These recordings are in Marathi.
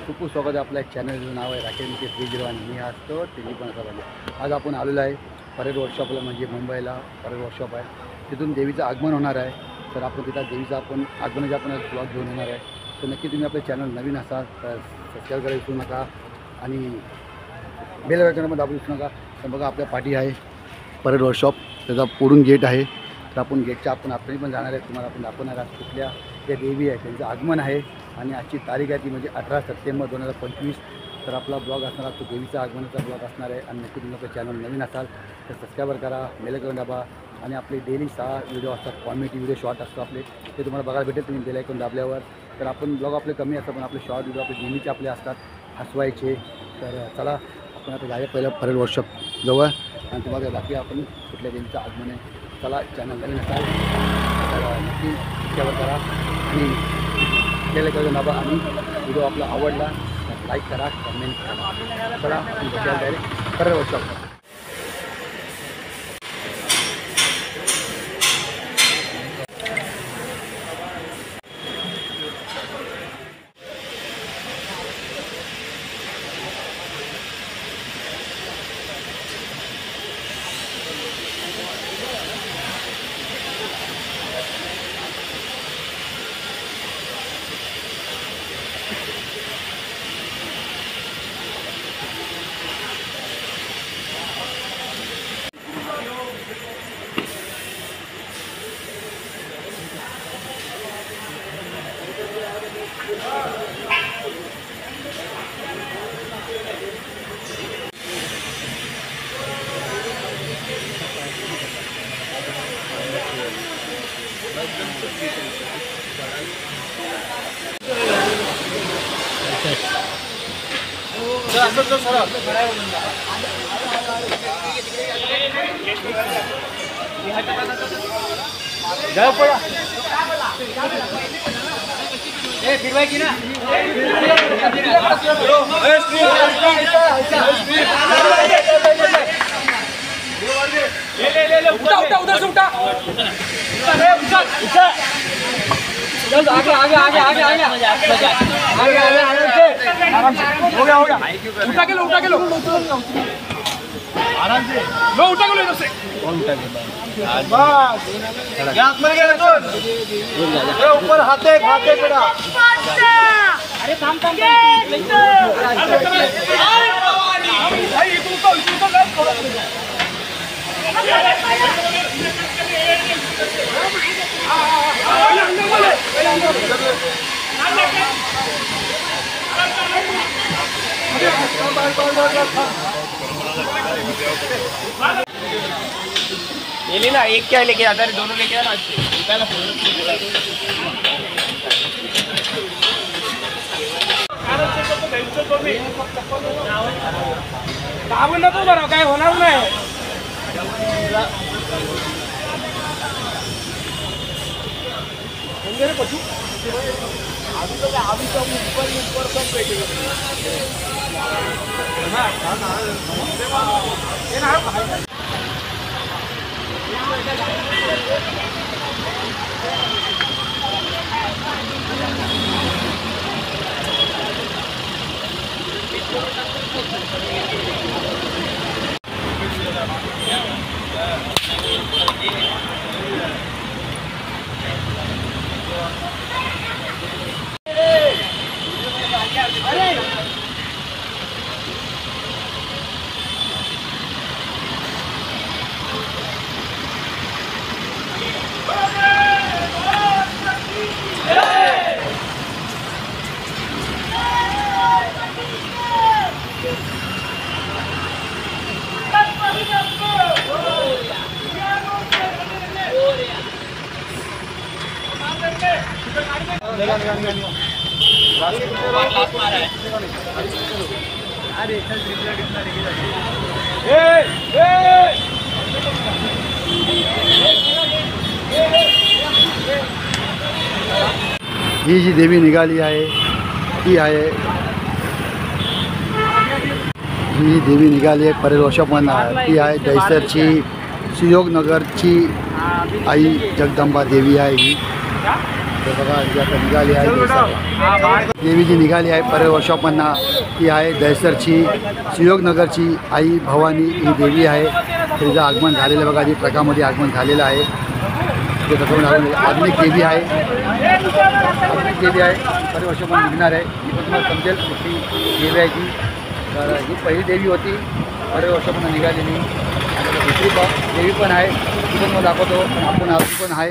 खूप स्वागत आहे. आपल्या चॅनलचं नाव आहे राकेश निकेश 30 आणि मी असतो दिलीप बनसावाले. आज आपण आलेलो आहे परेड वर्कशॉपला, म्हणजे मुंबईला परेड वर्कशॉप आहे. तिथून देवीचं आगमन होणार आहे. तर आपण तिथं देवीचं आगमनाचे आपण ब्लॉग घेऊन येणार आहे. तर नक्की तुम्ही आपल्या चॅनल नवीन असाल तर सबस्क्राईब करायला विसरू नका आणि बेल आयकॉनमध्ये दाबू विसरू नका. तर बघा आपल्या पाठी आहे परेड वर्कशॉप, त्याचा पुढून गेट आहे. तर आपण गेटच्या आपण पण जाणार आहे, तुम्हाला आपण दाखवणार आहात कुठल्या ज्या देवी आहे त्यांचं आगमन आहे. आणि आजची तारीख आहे ती म्हणजे 18 सप्टेंबर 2025. तर आपला ब्लॉग असणार तो देवीचा आगमनाचा ब्लॉग असणार आहे. आणि नक्की तुम्ही आपल्या चॅनल नवीन असाल तर सबस्क्राईबर करा, बेल आयकॉन दाबा. आणि आपले डेली 6 व्हिडिओ असतात, कॉमेडी व्हिडिओ शॉर्ट असतो आपले, ते तुम्हाला बघायला भेटेल तुम्ही बेल आयकॉन दाबल्यावर. तर आपण ब्लॉग आपले कमी असतात पण आपले शॉर्ट व्हिडिओ आपले नेहमीचे आपले असतात हसवायचे. तर चला आपण आता जाऊया पहिलं परेड वर्कशॉप जवळ आणि तुम्हाला दाखवूया आपण कुठल्या देवीचं आगमन आहे. चला, चॅनल नवीन असाल तर नक्की सबस्क्राईबर करा आणि बेल आयकॉन दाबा. आणि व्हिडिओ आपला आवडला तर लाईक करा, कमेंट करा. चला आपण भेटूया डायरेक्ट परेड वर्कशॉप. आगे आगे आगे आगे आगे आगे आगे आराम से हो गया उठा के लो आराम से लो उठा के लो इधर से कौन उठा के बस गैस मर गया तो ये ऊपर हाथे बेटा अरे काम भाई इसको ये लेना, एक क्या लेके आता है, दोनों लेके आना. दाबून नको बरं, काय होणार नाही. अभी तो ऊपर सब बैठे ही जी देवी निघाली आहे ती आहे, ही देवी निघाली आहे परेड वर्कशॉपमधून. ती आहे दहिसरची सुयोगनगरची आई जगदंबा देवी आहे. ही तर बघा जी आता निघाली आहे देवी जी निघाली आहे परेड वर्कशॉपमधनं ती आहे दहिसरची सुयोगनगरची आई भवानी ही देवी आहे. तिचं आगमन झालेलं बघा जी ट्रकामध्ये आगमन झालेलं आहे. ते आधुनिक देवी आहे आधुनिक देवी आहे परेड वर्कशॉपमध्ये निघणार आहे. ही पण तुम्हाला समजेल कुठली देवी आहे ती. तर ही पहिली देवी होती परेड वर्कशॉपमधून निघालेली. दुसरी देवी पण आहे ती पण मला दाखवतो. आपण अजून पण आहे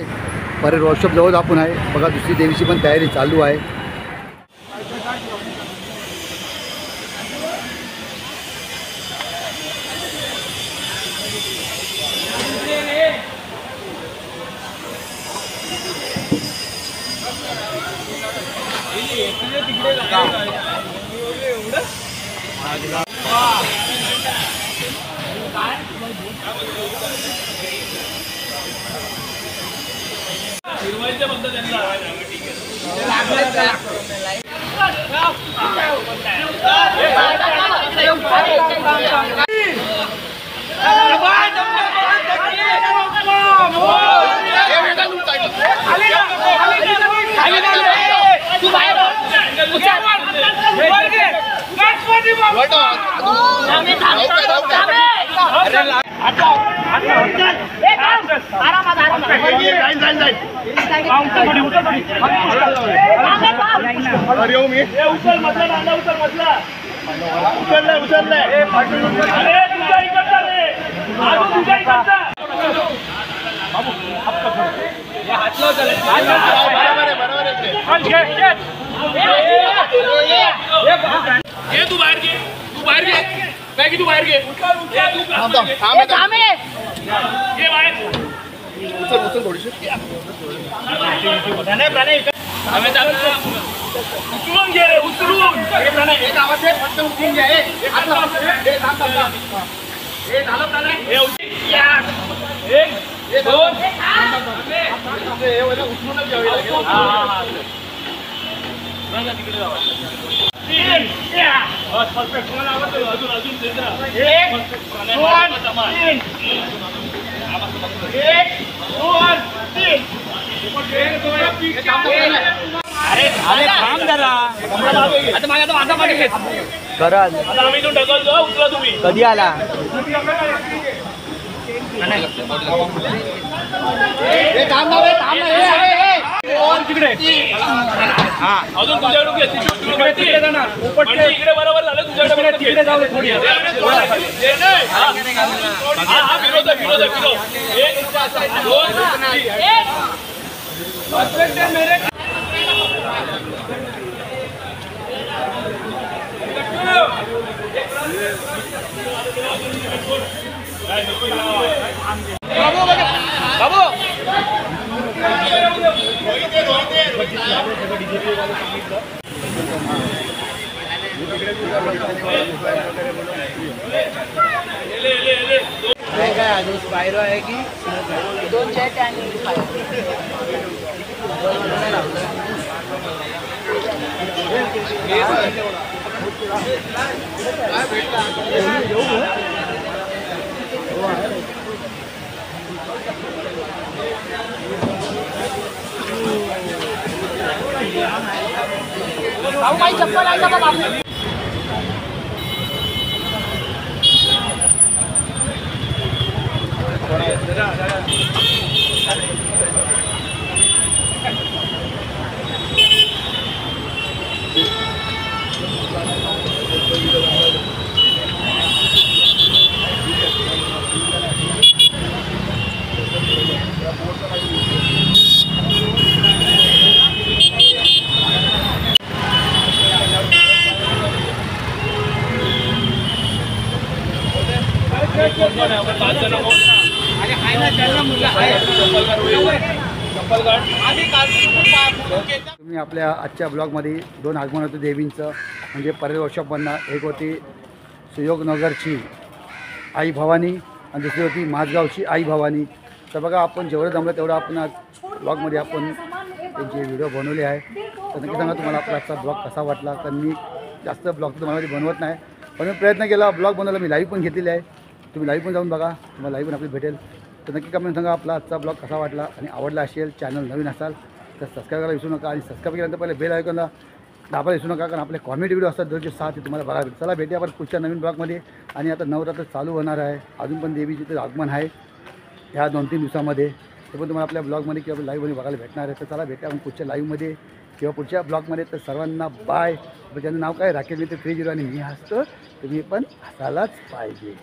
परेड वर्कशॉप जवळ आपण आहे बघा. दुसरी देवीची पण तयारी चालू आहे. तू बाहेर घे तू बाहेर घे थोडीशी उचलून घे रे उचलून एक आवाज आहे फक्त उचलून घ्या. एक दोन उचलूनच घ्यावे लागेल. तिकडे जावा परफेक्ट मला आवडतं. अजून अजून एक दोन तीन एक दोन तीन. अरे थांब जरा आता माझ्या माझा मागे घेत करा आता आम्ही इथून ढकलतो. उचला तुम्ही कधी आला तिकडे अजून तुझ्याकडे तिकडे जाणार इकडे बरोबर झालं. तुझ्याकडे तिकडे जाऊ थोडी विरोध विरोध एक दोन बाबू काय अजून स्पायरो आहे की दोन चॅट आणि भाऊ चप्पल आहे का बाबा. तुम्ही आपल्या आजच्या ब्लॉगमध्ये दोन आगमन होते देवींचं म्हणजे परेड वर्कशॉपमधनं. एक होती सुयोगनगरची आई भवानी आणि दुसरी होती माझगावची आई भवानी. तर बघा आपण जेवढं जमलं तेवढं आपण आज ब्लॉगमध्ये आपण त्यांचे व्हिडिओ बनवले आहे. तर नक्की सांगा तुम्हाला आपला आजचा ब्लॉग कसा वाटला. तर मी जास्त ब्लॉग तुम्हाला बनवत नाही पण मी प्रयत्न केला ब्लॉग बनवायला. मी लाईव्ह पण घेतलेली आहे. तुम्ही लाईव्ह पण जाऊन बघा तुम्हाला लाईव्ह पण आपली भेटेल. तर नक्की कमेंट सांगा आपला आजचा ब्लॉग कसा वाटला आणि आवडला असेल. चॅनल नवीन असाल तर सबस्क्राईब करायला विसरू नका आणि सबस्क्राईब केल्यानंतर पहिले बेल आयकॉनला दाबायला विसरू नका, कारण आपले कॉमेडी व्हिडिओ असतात दररोज 6 ते तुम्हाला बघायला भेटेल. चला भेटूया आपण पुढच्या नवीन ब्लॉगमध्ये. आणि आता नवरात्र चालू होणार आहे, अजून पण देवीचे तर आगमन आहे ह्या 2-3 दिवसामध्ये. ते पण तुम्हाला आपल्या ब्लॉगमध्ये किंवा लाईव्हमध्ये बघायला भेटणार आहे. तर चला भेटूया आपण पुढच्या लाईव्हमध्ये किंवा पुढच्या ब्लॉगमध्ये. तर सर्वांना बाय. त्याचं नाव काय, राकेश मित्र 30 आणि मी हसतो, तुम्ही पण हसायलाच पाहिजे.